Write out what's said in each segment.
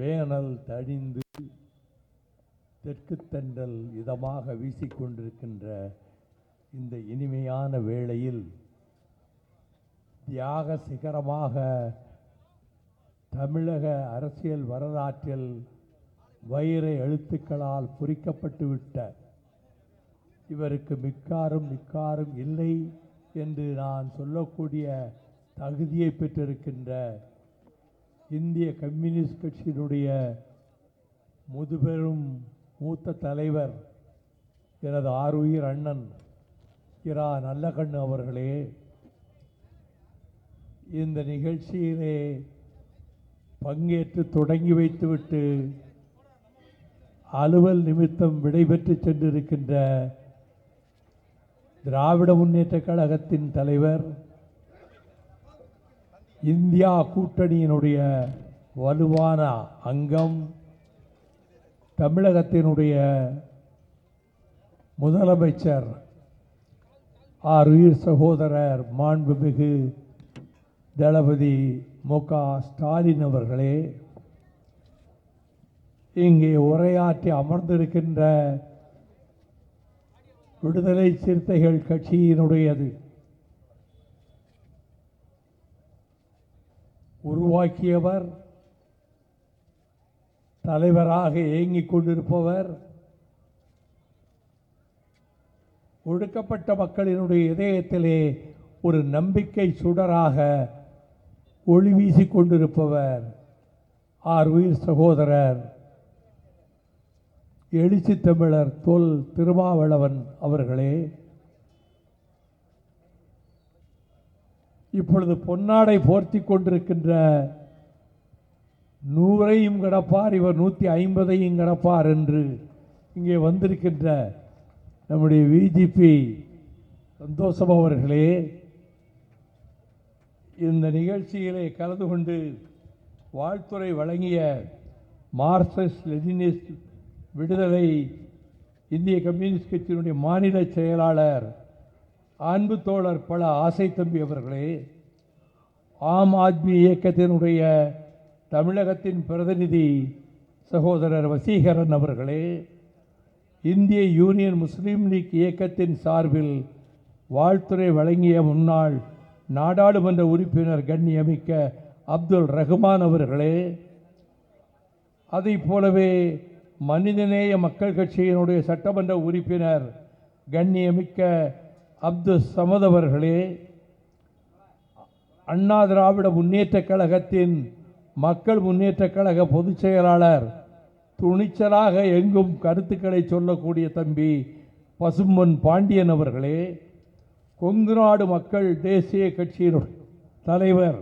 Van Allen தணிந்து தெற்கு தென்றல் இதமாக வீசிக்கொண்டிருக்கின்ற இந்த இனிமையான வேளையில் தியாக சிகரமாக தமிழக அரசியல் வரலாற்றில் வைர எழுத்துக்களால் பொறிக்கப்பட்டுவிட்ட இவருக்கு மிக்காரும் இல்லை என்று நான் சொல்லக்கூடிய தகுதியை பெற்றிருக்கின்ற இந்திய கம்யூனிஸ்ட் கட்சியினுடைய முதுபெரும் மூத்த தலைவர் எனது ஆருயிர் அண்ணன் இரா நல்லகண்ணு அவர்களே, இந்த நிகழ்ச்சியிலே பங்கேற்று தொடங்கி வைத்துவிட்டு அலுவல் நிமித்தம் விடைபெற்று சென்றிருக்கின்ற திராவிட முன்னேற்ற கழகத்தின் தலைவர், இந்தியா கூட்டணியினுடைய வலுவான அங்கம், தமிழகத்தினுடைய முதலமைச்சர் ஆருயிர் சகோதரர் மாண்புமிகு தளபதி மு.க. ஸ்டாலின் அவர்களே, இங்கே உரையாற்றி அமர்ந்திருக்கின்ற விடுதலை சிறுத்தைகள் கட்சியினுடையது உருவாக்கியவர், தலைவராக இயங்கிக் கொண்டிருப்பவர், ஒடுக்கப்பட்ட மக்களினுடைய இதயத்திலே ஒரு நம்பிக்கை சுடராக ஒளி வீசிக் கொண்டிருப்பவர் ஆருயிர் சகோதரர் எழுச்சி தமிழர் தொல் திருமாவளவன் அவர்களே, இப்பொழுது பொன்னாடை போர்த்தி கொண்டிருக்கின்ற 100ஐயும் கடப்பார், இவர் 150ஐயும் கடப்பார் என்று இங்கே வந்திருக்கின்ற நம்முடைய விஜிபி சந்தோஷம் அவர்களே, இந்த நிகழ்ச்சியிலே கலந்து கொண்டு வாழ்த்துறை வழங்கிய மார்க்சிஸ்ட் லெனினிஸ்ட் விடுதலை இந்திய கம்யூனிஸ்ட் கட்சியினுடைய மாநில செயலாளர் அன்பு தோழர் பல ஆசை தம்பி அவர்களே, ஆம் ஆத்மி இயக்கத்தினுடைய தமிழகத்தின் பிரதிநிதி சகோதரர் வசீகரன் அவர்களே, இந்திய யூனியன் முஸ்லீம் லீக் இயக்கத்தின் சார்பில் வாழ்த்துறை வழங்கிய முன்னாள் நாடாளுமன்ற உறுப்பினர் கண்ணியமிக்க அப்துல் ரஹ்மான் அவர்களே, அதை போலவே மனிதநேய மக்கள் கட்சியினுடைய சட்டமன்ற உறுப்பினர் கண்ணியமிக்க அப்துல் சமத் அவர்களே, அண்ணா திராவிட முன்னேற்ற கழகத்தின் மக்கள் முன்னேற்ற கழக பொதுச் செயலாளர், துணிச்சலாக எங்கும் கருத்துக்களை சொல்லக்கூடிய தம்பி பசும்பொன் பாண்டியன் அவர்களே, கொங்கு நாடு மக்கள் தேசிய கட்சியினுடைய தலைவர்,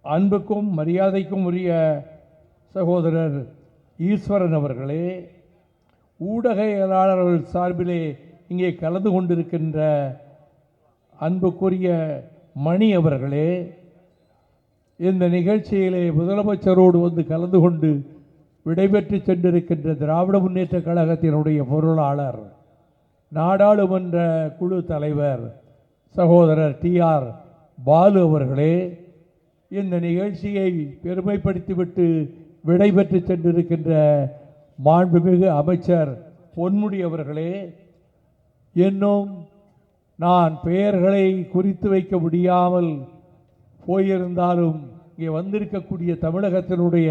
அன்புக்கும் மரியாதைக்கும் உரிய சகோதரர் ஈஸ்வரன் அவர்களே, ஊடகவியலாளர்கள் சார்பிலே இங்கே கலந்து கொண்டிருக்கின்ற அன்புக்குரிய மணி அவர்களே, இந்த நிகழ்ச்சியிலே முதலமைச்சரோடு வந்து கலந்து கொண்டு விடைபெற்று சென்றிருக்கின்ற திராவிட முன்னேற்ற கழகத்தினுடைய பொருளாளர், நாடாளுமன்ற குழு தலைவர் சகோதரர் டி.ஆர். பாலு அவர்களே, இந்த நிகழ்ச்சியை பெருமைப்படுத்திவிட்டு விடைபெற்று சென்றிருக்கின்ற மாண்புமிகு அமைச்சர் பொன்முடி அவர்களே, இன்னும் நான் பெயர்களை குறித்து வைக்க முடியாமல் போயிருந்தாலும் இங்கே வந்திருக்கக்கூடிய தமிழகத்தினுடைய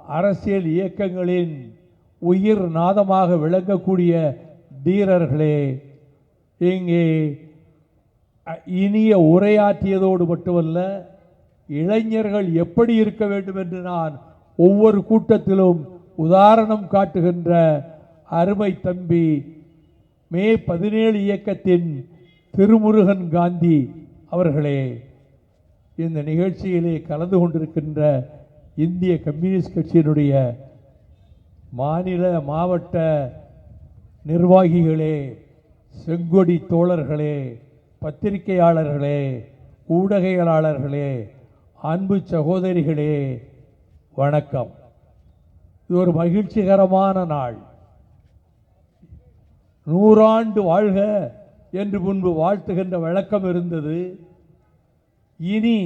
அரசியல் இயக்கங்களின் உயிர் நாதமாக விளங்கக்கூடிய தீரர்களே, இங்கே இனிய உரையாற்றியதோடு மட்டுமல்ல, இளைஞர்கள் எப்படி இருக்க வேண்டும் என்று நான் ஒவ்வொரு கூட்டத்திலும் உதாரணம் காட்டுகின்ற அருமை தம்பி மே 17 இயக்கத்தின் திருமுருகன் காந்தி அவர்களே, இந்த நிகழ்ச்சியிலே கலந்து கொண்டிருக்கின்ற இந்திய கம்யூனிஸ்ட் கட்சியினுடைய மாநில மாவட்ட நிர்வாகிகளே, செங்கொடி தோழர்களே, பத்திரிகையாளர்களே, ஊடகவியலாளர்களே, அன்பு சகோதரிகளே, வணக்கம். இது ஒரு மகிழ்ச்சிகரமான நாள். 100 ஆண்டு வாழ்க என்று முன்பு வாழ்த்துகின்ற வழக்கம் இருந்தது. இனி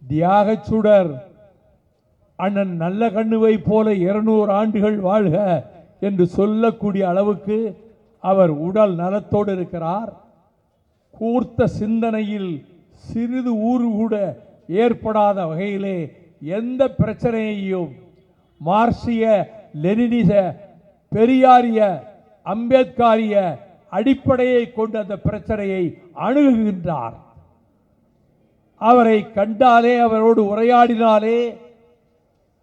தியாகச்சுடர் அண்ணன் நல்ல கண்ணுவை போல 200 ஆண்டுகள் வாழ்க என்று சொல்லக்கூடிய அளவுக்கு அவர் உடல் நலத்தோடு இருக்கிறார். கூர்த்த சிந்தனையில் சிறிது ஊறு கூட ஏற்படாத வகையிலே எந்த பிரச்சனையையும் மார்க்சிய லெனினிச பெரியாரிய அம்பேத்காரிய அடிப்படையை கொண்டு அந்த பிரச்சனையை அணுகுகின்றார். அவரை கண்டாலே அவரோடு உரையாடினாலே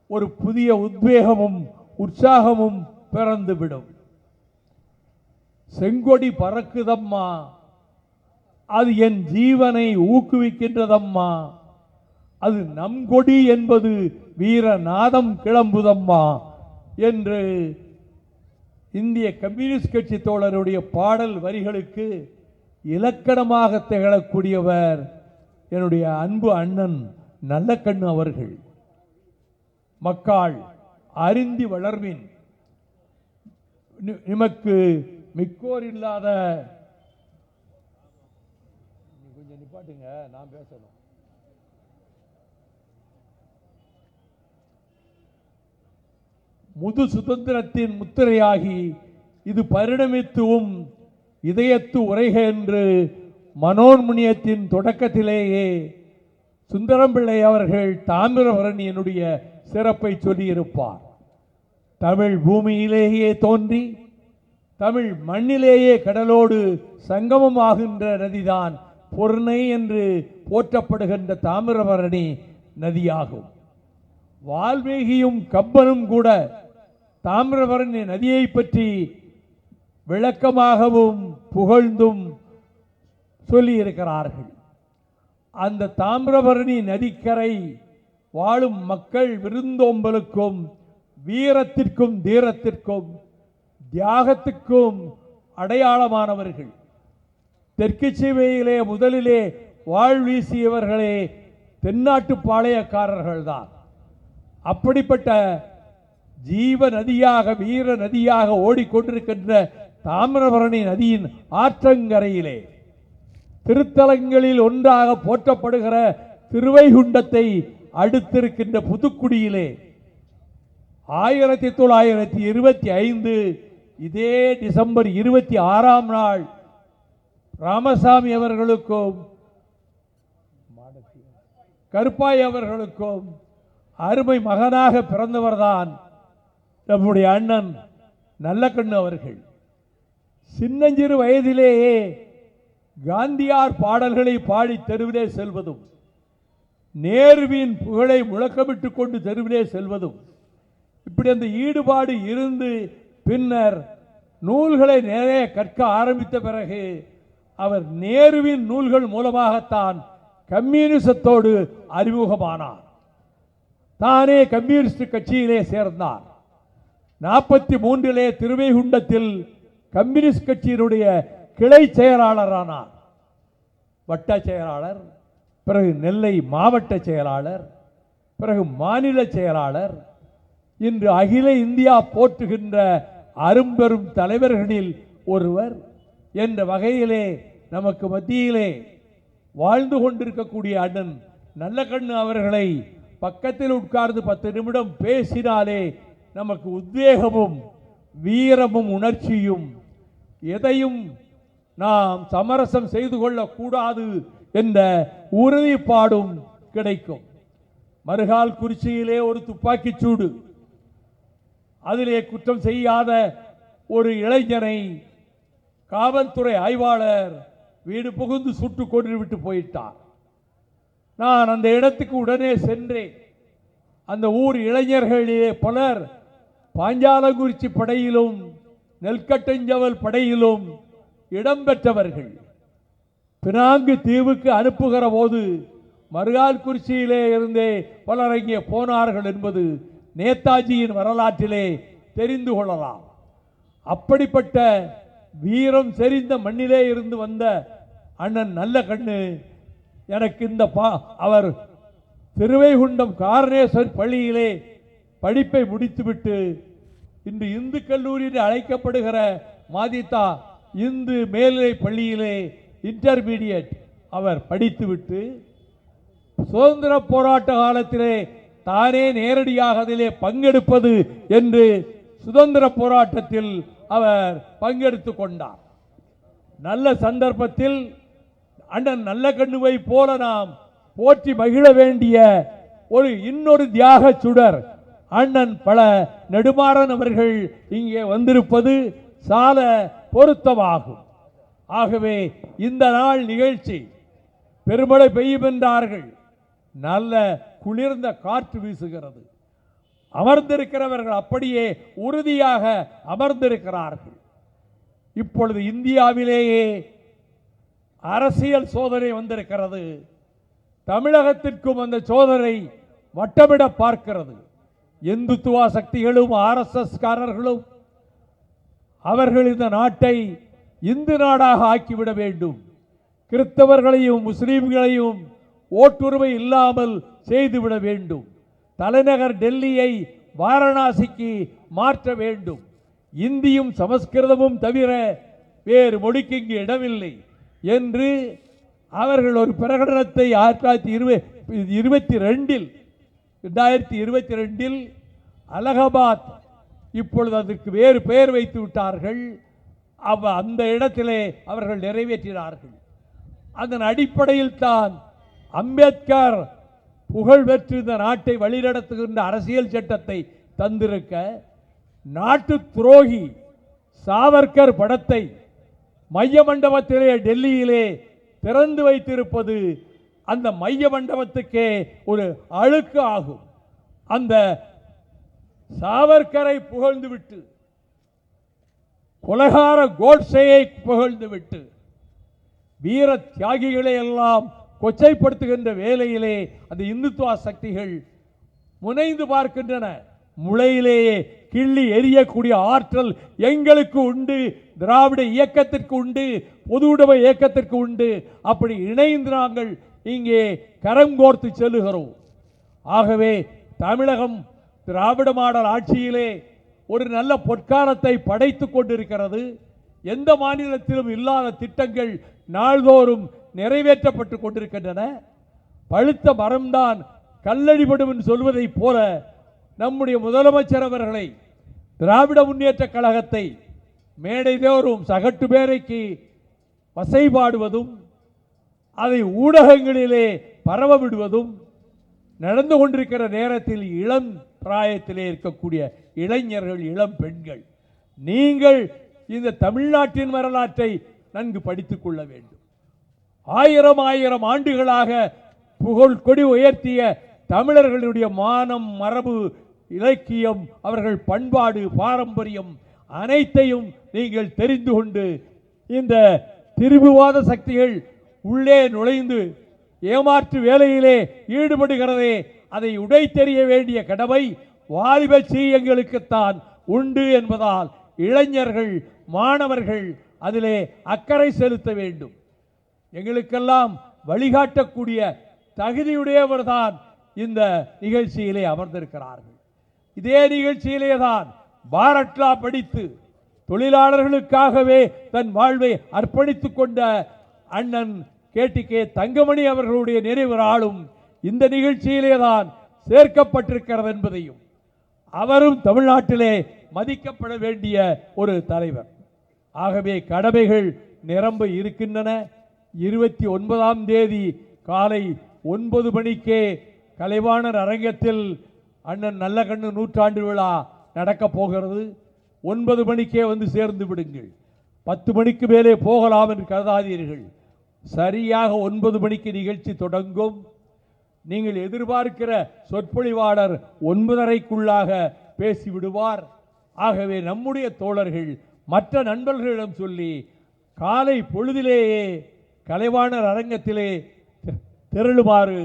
ஒரு புதிய உத்வேகமும் உற்சாகமும் பிறந்துவிடும். செங்கொடி பறக்குதம்மா, அது என் ஜீவனை ஊக்குவிக்கின்றதம்மா, அது நம் கொடி என்பது வீரநாதம் கிளம்புதம்மா என்று இந்திய கம்யூனிஸ்ட் கட்சி தோழருடைய பாடல் வரிகளுக்கு இலக்கணமாக திகழக்கூடியவர் என்னுடைய அன்பு அண்ணன் நல்லக்கண்ணு அவர்கள். மக்கள் அறிந்தி வளர்வின் நிமக்கு மிக்கோர் இல்லாத, கொஞ்சம் நிப்பாட்டுங்க, நான் பேசணும். முது சுதந்திரத்தின் முத்திரையாகி இது பரிணமித்துவும் இதயத்து உரைக என்று மனோன்முனியத்தின் தொடக்கத்திலேயே சுந்தரம்பிள்ளை அவர்கள் தாமிரபரணியினுடைய சிறப்பை சொல்லியிருப்பார். தமிழ் பூமியிலேயே தோன்றி தமிழ் மண்ணிலேயே கடலோடு சங்கமமாகின்ற நதிதான் பொருணை என்று போற்றப்படுகின்ற தாமிரபரணி நதியாகும். வால்மீகியும் கம்பனும் கூட தாமிரபரணி நதியை பற்றி விளக்கமாகவும் புகழ்ந்தும் சொல்லியிருக்கிறார்கள். அந்த தாமிரபரணி நதிக்கரை வாழும் மக்கள் விருந்தோம்பலுக்கும் வீரத்திற்கும் தீரத்திற்கும் தியாகத்துக்கும் அடையாளமானவர்கள். தெற்கு சீமையிலே முதலிலே வாழ்வீசியவர்களே தென்னாட்டு பாளையக்காரர்கள்தான். அப்படிப்பட்ட ஜீவ நதியாக வீர நதியாக ஓடிக்கொண்டிருக்கின்ற தாமிரபரணி நதியின் ஆற்றங்கரையிலே திருத்தலங்களில் ஒன்றாக போற்றப்படுகிற திருவைகுண்டத்தை அடுத்திருக்கின்ற புதுக்குடியிலே 1925 இதே டிசம்பர் 26ஆம் நாள் ராமசாமி அவர்களுக்கும் கருப்பாய் அவர்களுக்கும் அருமை மகனாக பிறந்தவர்தான் நம்முடைய அண்ணன் நல்லக்கண்ணு அவர்கள். சின்னஞ்சிறு வயதிலேயே காந்தியார் பாடல்களை பாடி தெருவிலே செல்வதும் நேருவின் புகழை முழக்கமிட்டு கொண்டு தெருவிலே செல்வதும், இப்படி அந்த ஈடுபாடு இருந்து பின்னர் நூல்களை நிறைய கற்க ஆரம்பித்த பிறகு அவர் நேருவின் நூல்கள் மூலமாகத்தான் கம்யூனிசத்தோடு அறிமுகமானார். தானே கம்யூனிஸ்ட் கட்சியிலே சேர்ந்தார். 43 திருவைகுண்டத்தில் கம்யூனிஸ்ட் கட்சியினுடைய கிளை செயலாளரானார். வட்ட செயலாளர், பிறகு நெல்லை மாவட்ட செயலாளர், பிறகு மாநில செயலாளர். இன்று அகில இந்தியா போற்றுகின்ற அரும்பெரும் தலைவர்களில் ஒருவர் என்ற வகையிலே நமக்கு மத்தியிலே வாழ்ந்து கொண்டிருக்கக்கூடிய அண்ணன் நல்லக்கண்ணு அவர்களை பக்கத்தில் உட்கார்ந்து 10 நிமிடம் பேசினாலே நமக்கு உத்வேகமும் வீரமும் உணர்ச்சியும், எதையும் நாம் சமரசம் செய்து கொள்ளக்கூடாது என்ற உறுதிப்பாடும் கிடைக்கும். மறுகால் குறிச்சியிலே ஒரு துப்பாக்கிச் சூடு, அதிலே குற்றம் செய்யாத ஒரு இளைஞனை காவல்துறை ஆய்வாளர் வீடு புகுந்து சுட்டு கொன்று விட்டு போயிட்டார். நான் அந்த இடத்துக்கு உடனே சென்றேன். அந்த ஊர் இளைஞர்களிலே பலர் பாஞ்சாலங்குறிச்சி படையிலும் நெல்கட்டஞ்சவல் படையிலும் இடம்பெற்றவர்கள். பினாங்கு தீவுக்கு அனுப்புகிற போது மறுகால் குறிச்சியிலே இருந்தே பலர் இங்கே போனார்கள் என்பது நேதாஜியின் வரலாற்றிலே தெரிந்து கொள்ளலாம். அப்படிப்பட்ட வீரம் செறிந்த மண்ணிலே இருந்து வந்த அண்ணன் நல்லக்கண்ணு எனக்கு இந்த அவர் திருவைகுண்டம் காரணேஸ்வர் பள்ளியிலே படிப்பை முடித்துவிட்டு இன்று இந்து கல்லூரியில் அழைக்கப்படுகிற மாதிதா இந்து மேல்நிலை பள்ளியிலே இன்டர்மீடியட் அவர் படித்துவிட்டு சுதந்திர போராட்ட காலத்திலே தானே நேரடியாக அதிலே பங்கெடுப்பது என்று சுதந்திர போராட்டத்தில் அவர் பங்கெடுத்துக் கொண்டார். நல்ல சந்தர்ப்பத்தில் அண்ணன் நல்லகண்ணுவை போல நாம் போற்றி மகிழ வேண்டிய இன்னொரு தியாக சுடர் அண்ணன் பல நெடுமாறன் அவர்கள் இங்கே வந்திருப்பது சால பொருத்தமாகும். ஆகவே இந்த நாள் நிகழ்ச்சி பெருமழை பெய்யும் என்றார்கள். நல்ல குளிர்ந்த காற்று வீசுகிறது. அமர்ந்திருக்கிறவர்கள் அப்படியே உறுதியாக அமர்ந்திருக்கிறார்கள். இப்பொழுது இந்தியாவிலேயே அரசியல் சோதனை வந்திருக்கிறது. தமிழகத்திற்கும் அந்த சோதனை வட்டமிட பார்க்கிறது. இந்துத்துவ சக்திகளும் RSS காரர்களும் அவர்கள் இந்த நாட்டை இந்து நாடாக ஆக்கிவிட வேண்டும், கிறிஸ்தவர்களையும் முஸ்லீம்களையும் ஓட்டுரிமை இல்லாமல் செய்துவிட வேண்டும், தலைநகர் டெல்லியை வாரணாசிக்கு மாற்ற வேண்டும், இந்தியும் சமஸ்கிருதமும் தவிர வேறு மொழிக்கு இங்கு இடமில்லை என்று அவர்கள் ஒரு பிரகடனத்தை 2022 அலகாபாத், இப்பொழுது அதற்கு வேறு பெயர் வைத்து விட்டார்கள், அந்த இடத்திலே அவர்கள் நிறைவேற்றினார்கள். அதன் அடிப்படையில் தான் அம்பேத்கர் புகழ் பெற்று இந்த நாட்டை வழிநடத்துகின்ற அரசியல் சட்டத்தை தந்திருக்க, நாட்டு துரோகி சாவர்கர் படத்தை மைய மண்டபத்திலே டெல்லியிலே திறந்து வைத்திருப்பது அந்த மைய மண்டபத்துக்கே ஒரு அழுக்கு ஆகும். அந்த சாவர்கரை புகழ்ந்துவிட்டு, கொலைகார கோட்சேயை புகழ்ந்துவிட்டு, வீர தியாகிகளை எல்லாம் கொச்சைப்படுத்துகின்ற வேலையிலே அந்த இந்துத்துவ சக்திகள் முனைந்து பார்க்கின்றன. முளையிலேயே கிள்ளி எரியக்கூடிய ஆற்றல் எங்களுக்கு உண்டு, திராவிட இயக்கத்திற்கு உண்டு, பொதுவுடைமை இயக்கத்திற்கு உண்டு. அப்படி இணைந்து நாங்கள் இங்கே கரம் கோர்த்து செல்லுகிறோம். ஆகவே தமிழகம் திராவிட மாடல் ஆட்சியிலே ஒரு நல்ல பொற்காலத்தை படைத்துக் கொண்டிருக்கிறது. எந்த மாநிலத்திலும் இல்லாத திட்டங்கள் நாள்தோறும் நிறைவேற்றப்பட்டு கொண்டிருக்கின்றன. பழுத்த மரம்தான் கல்லடிபடும் என்று சொல்வதை போல நம்முடைய முதலமைச்சர் அவர்களை, திராவிட முன்னேற்ற கழகத்தை மேடைதோறும் சகட்டு பேரைக்கு வசைபாடுவதும் அதை ஊடகங்களிலே பரவ விடுவதும் நடந்து கொண்டிருக்கிற நேரத்தில் இளம் பிராயத்திலே இருக்கக்கூடிய இளைஞர்கள், இளம் பெண்கள், நீங்கள் இந்த தமிழ்நாட்டின் வரலாற்றை நன்கு படித்துக் கொள்ள வேண்டும். ஆயிரம் ஆண்டுகளாக புகழ் கொடி உயர்த்திய தமிழர்களுடைய மானம், மரபு, இலக்கியம், அவர்கள் பண்பாடு, பாரம்பரியம் அனைத்தையும் நீங்கள் தெரிந்து கொண்டு, இந்த திரிபுவாத சக்திகள் உள்ளே நுழைந்து ஏமாற்று வேலையிலே ஈடுபடுகிறதே, அதை உடைத்தெறிய வேண்டிய கடமை வாலிப சீயங்களுக்குத்தான் உண்டு என்பதால் இளைஞர்கள், மாணவர்கள் அதிலே அக்கறை செலுத்த வேண்டும். எங்களுக்கெல்லாம் வழிகாட்டக்கூடிய தகுதியுடையவர்தான் இந்த நிகழ்ச்சியிலே அமர்ந்திருக்கிறார்கள். இதே நிகழ்ச்சியிலே தான் பாரட்லா படித்து தொழிலாளர்களுக்காகவே தன் வாழ்வை அர்ப்பணித்துக் கொண்ட அண்ணன் KTK தங்கமணி அவர்களுடைய நினைவு நாளும் இந்த நிகழ்ச்சியிலே தான் சேர்க்கப்பட்டிருக்கிறது என்பதையும், அவரும் தமிழ்நாட்டிலே மதிக்கப்பட வேண்டிய ஒரு தலைவர். ஆகவே கடமைகள் நிரம்ப இருக்கின்றன. 29ஆம் தேதி காலை 9 மணிக்கே கலைவாணர் அரங்கத்தில் அண்ணன் நல்லகண்ணு நூற்றாண்டு விழா நடக்கப் போகிறது. 9 மணிக்கே வந்து சேர்ந்து விடுங்கள். 10 மணிக்கு மேலே போகலாம் என்று கருதாதீர்கள். சரியாக 9 மணிக்கு நிகழ்ச்சி தொடங்கும். நீங்கள் எதிர்பார்க்கிற சொற்பொழிவாளர் 9:30க்குள்ளாக பேசிவிடுவார். ஆகவே நம்முடைய தோழர்கள் மற்ற நண்பர்களிடம் சொல்லி காலை பொழுதிலேயே கலைவாணர் அரங்கத்திலே திரளுமாறு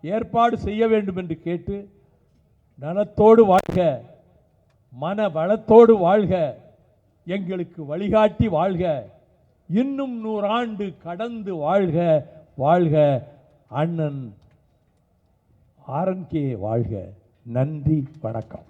ஏற்பாடு செய்ய வேண்டும் என்று கேட்டு, நலத்தோடு வாழ்க, மன வளத்தோடு வாழ்க, எங்களுக்கு வழிகாட்டி வாழ்க, இன்னும் 100 ஆண்டு கடந்து வாழ்க, வாழ்க, அண்ணன் RNK வாழ்க. நன்றி, வணக்கம்.